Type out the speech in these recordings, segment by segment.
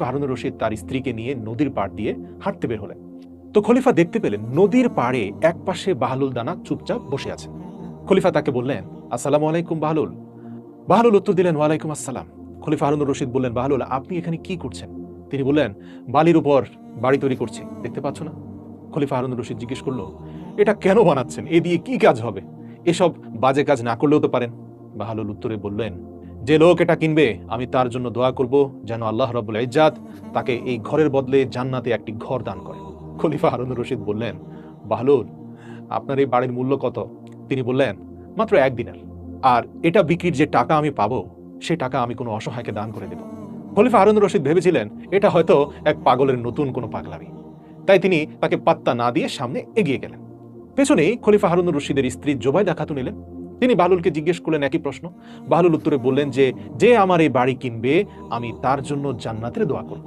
হারুনুর রশিদ তার স্ত্রীকে নিয়ে নদীর পাড় দিয়ে হাঁটতে বের হলেন। তো খলিফা দেখতে পেলেন নদীর পাড়ে এক পাশে বাহলুল দানা চুপচাপ বসে আছেন। খলিফা তাকে বললেন, আসসালামু আলাইকুম বাহলুল। বাহলুল উত্তর দিলেন, ওয়ালাইকুম আসসালাম। খলিফা হারুনুর রশিদ বললেন, বাহলুল আপনি এখানে কি করছেন? তিনি বললেন, বালির উপর বাড়ি তৈরি করছি, দেখতে পাচ্ছ না? খলিফা হারুনুর রশিদ জিজ্ঞেস করলো, এটা কেন বানাচ্ছেন? এ দিয়ে কি কাজ হবে? এসব বাজে কাজ না করলেও তো পারেন। বাহলুল উত্তরে বললেন, যে লোক এটা কিনবে আমি তার জন্য দোয়া করব যেন আল্লাহ রাব্বুল ইজ্জাত তাকে এই ঘরের বদলে জান্নাতে একটি ঘর দান করে। খলিফা হারুনুর রশিদ বললেন, বাহলুল আপনার এই বাড়ির মূল্য কত? তিনি বললেন, মাত্র 1 দিনার। আর এটা বিক্রির যে টাকা আমি পাবো সেই টাকা আমি কোনো অসহায়কে দান করে দেব। খলিফা হারুনুর রশিদ ভেবেছিলেন এটা হয়তো এক পাগলের নতুন কোনো পাগলামি, তাই তিনি তাকে পাত্তা না দিয়ে সামনে এগিয়ে গেলেন। পেছনেই খলিফা হারুনুর রশিদের স্ত্রী জোবাইদা খাতুন এলেন। তিনি বাহলুলকে জিজ্ঞেস করলেন একই প্রশ্ন। বাহলুল উত্তরে বললেন যে, যে আমার এই বাড়ি কিনবে আমি তার জন্য জান্নাতের দোয়া করব।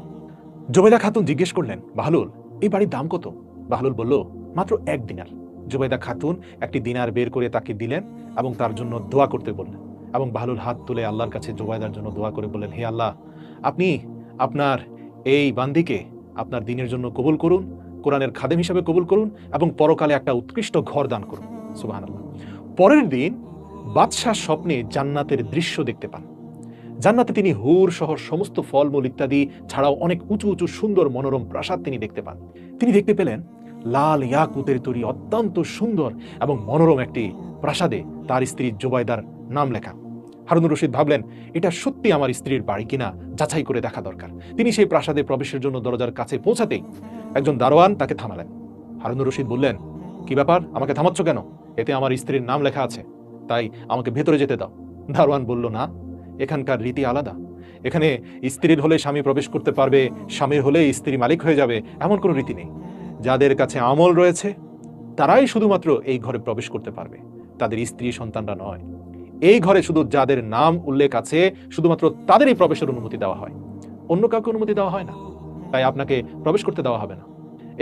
জোবাইদা খাতুন জিজ্ঞেস করলেন, বাহলুল এই বাড়ির দাম কত? বাহলুল বলল, মাত্র 1 দিনার। জোবাইদা খাতুন একটি দিনার বের করে তাকে দিলেন এবং তার জন্য দোয়া করতে বললেন। এবং বাহলুল হাত তুলে আল্লাহর কাছে জোবাইদার জন্য দোয়া করে বললেন, হে আল্লাহ, আপনি আপনার এই বান্দিকে আপনার দিনের জন্য কবুল করুন, কোরআনের খাদেম হিসেবে কবুল করুন এবং পরকালে একটা উৎকৃষ্ট ঘর দান করুন। সুবহানাল্লাহ। পরের দিন বাদশাহ স্বপ্নে জান্নাতের দৃশ্য দেখতে পান। জান্নাতে তিনি হুর সহ সমস্ত ফলমূল ইত্যাদি ছাড়াও অনেক উঁচু উঁচু সুন্দর মনোরম প্রাসাদ তিনি দেখতে পান। তিনি দেখতে পেলেন লাল ইয়াকুতের তৈরি অত্যন্ত সুন্দর এবং মনোরম একটি প্রাসাদে তার স্ত্রী জোবাইদার নাম লেখা। হারুনুর রশিদ ভাবলেন, এটা সত্যি আমার স্ত্রীর বাড়ি কিনা যাচাই করে দেখা দরকার। তিনি সেই প্রাসাদে প্রবেশের জন্য দরজার কাছে পৌঁছাতেই একজন দারোয়ান তাকে থামালেন। হারুনুর রশিদ বললেন, কি ব্যাপার, আমাকে থামাচ্ছ কেন? এতে আমার স্ত্রীর নাম লেখা আছে, তাই আমাকে ভেতরে যেতে দাও। দারোয়ান বলল, না, এখানকার রীতি আলাদা। এখানে স্ত্রীর হলে স্বামী প্রবেশ করতে পারবে, স্বামীর হলে স্ত্রী মালিক হয়ে যাবে, এমন কোনো রীতি নেই। যাদের কাছে আমল রয়েছে তারাই শুধুমাত্র এই ঘরে প্রবেশ করতে পারবে, তাদের স্ত্রী সন্তানরা নয়। এই ঘরে শুধু যাদের নাম উল্লেখ আছে শুধুমাত্র তাদেরই প্রবেশের অনুমতি দেওয়া হয়, অন্য কাউকে অনুমতি দেওয়া হয় না, তাই আপনাকে প্রবেশ করতে দেওয়া হবে না।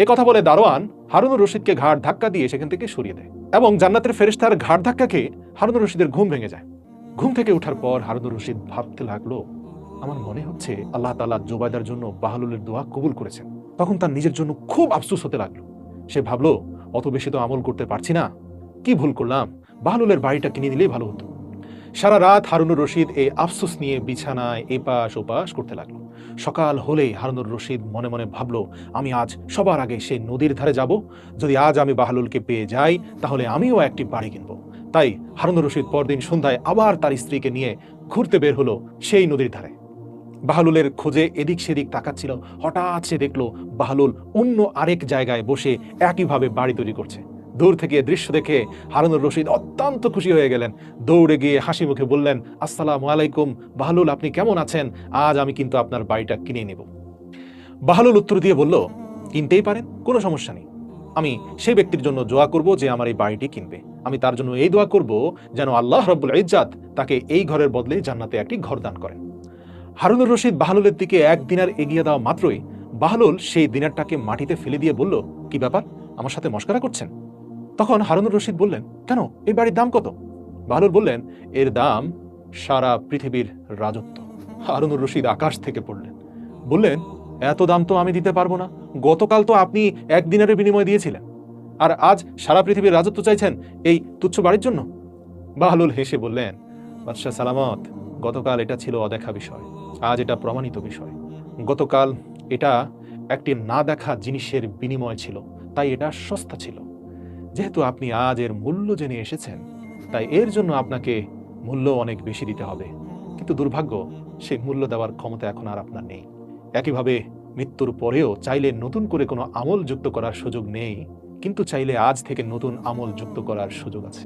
এ কথা বলে দারোয়ান হারুনুর রশিদকে ঘাড় ধাক্কা দিয়ে সেখান থেকে সরিয়ে দেয় এবং জান্নাতের ফেরেশতার ঘাড় ধাক্কা খেয়ে হারুনুর রশিদের ঘুম ভেঙে যায়। ঘুম থেকে ওঠার পর হারুনুর রশিদ ভাবতে লাগলো, আমার মনে হচ্ছে আল্লাহ তাআলা জোবাইদার জন্য বাহলুলের দোয়া কবুল করেছেন। তখন তার নিজের জন্য খুব আফসোস হতে লাগলো। সে ভাবলো, অত বেশি তো আমল করতে পারছি না, কি ভুল করলাম, বাহলুলের বাড়িটা কিনে দিলেই ভালো হতো। সারা রাত হারুনুর রশিদ এই আফসোস নিয়ে বিছানায় এপাশ ওপাশ করতে লাগলো। সকাল হলেই হারুনুর রশিদ মনে মনে ভাবলো, আমি আজ সবার আগে সেই নদীর ধারে যাব, যদি আজ আমি বাহলুলকে পেয়ে যাই তাহলে আমিও একটি বাড়ি কিনবো। তাই হারুনুর রশিদ পরদিন সন্ধ্যায় আবার তার স্ত্রীকে নিয়ে ঘুরতে বের হলো সেই নদীর ধারে। বাহলুলের খোঁজে এদিক সেদিক তাকাচ্ছিল, হঠাৎ সে দেখলো বাহলুল অন্য আরেক জায়গায় বসে একইভাবে বাড়ি তৈরি করছে। দূর থেকে দৃশ্য দেখে হারুনুর রশিদ অত্যন্ত খুশি হয়ে গেলেন। দৌড়ে গিয়ে হাসি মুখে বললেন, আসসালামু আলাইকুম বাহলুল, আপনি কেমন আছেন? আজ আমি কিন্তু আপনার বাড়িটা কিনে নেব। বাহলুল উত্তর দিয়ে বলল, কিনতেই পারেন, কোনো সমস্যা নেই। আমি সেই ব্যক্তির জন্য দোয়া করব যে আমার এই বাড়িটি কিনবে। আমি তার জন্য এই দোয়া করব যেন আল্লাহ রাব্বুল ইজ্জাত তাকে এই ঘরের বদলে জান্নাতে একটি ঘর দান করেন। হারুনুর রশিদ বাহলুলের দিকে 1 দিনার এগিয়ে দেওয়া মাত্রই বাহলুল সেই দিনারটাকে মাটিতে ফেলে দিয়ে বলল, কি ব্যাপার, আমার সাথে মশকরা করছেন? তখন হারুনুর রশিদ বললেন, কেন, এই বাড়ির দাম কত? বাহলুল বললেন, এর দাম সারা পৃথিবীর রাজত্ব। হারুনুর রশিদ আকাশ থেকে পড়লেন, বললেন, এত দাম তো আমি দিতে পারবো না, গতকাল তো আপনি 1 দিনারের বিনিময় দিয়েছিলেন, আর আজ সারা পৃথিবীর রাজত্ব চাইছেন এই তুচ্ছ বাড়ির জন্য? বাহলুল হেসে বললেন, বাদশাহ সালামত, গতকাল এটা ছিল অদেখা বিষয়, আজ এটা প্রমাণিত বিষয়। গতকাল এটা একটি না দেখা জিনিসের বিনিময় ছিল, তাই এটা সস্তা ছিল। যেহেতু আপনি আজ এর মূল্য জেনে এসেছেন, তাই এর জন্য আপনাকে মূল্য অনেক বেশি দিতে হবে, কিন্তু দুর্ভাগ্য সেই মূল্য দেওয়ার ক্ষমতা এখন আর আপনার নেই। একইভাবে মৃত্যুর পরেও চাইলে নতুন করে কোনো আমল যুক্ত করার সুযোগ নেই, কিন্তু চাইলে আজ থেকে নতুন আমল যুক্ত করার সুযোগ আছে।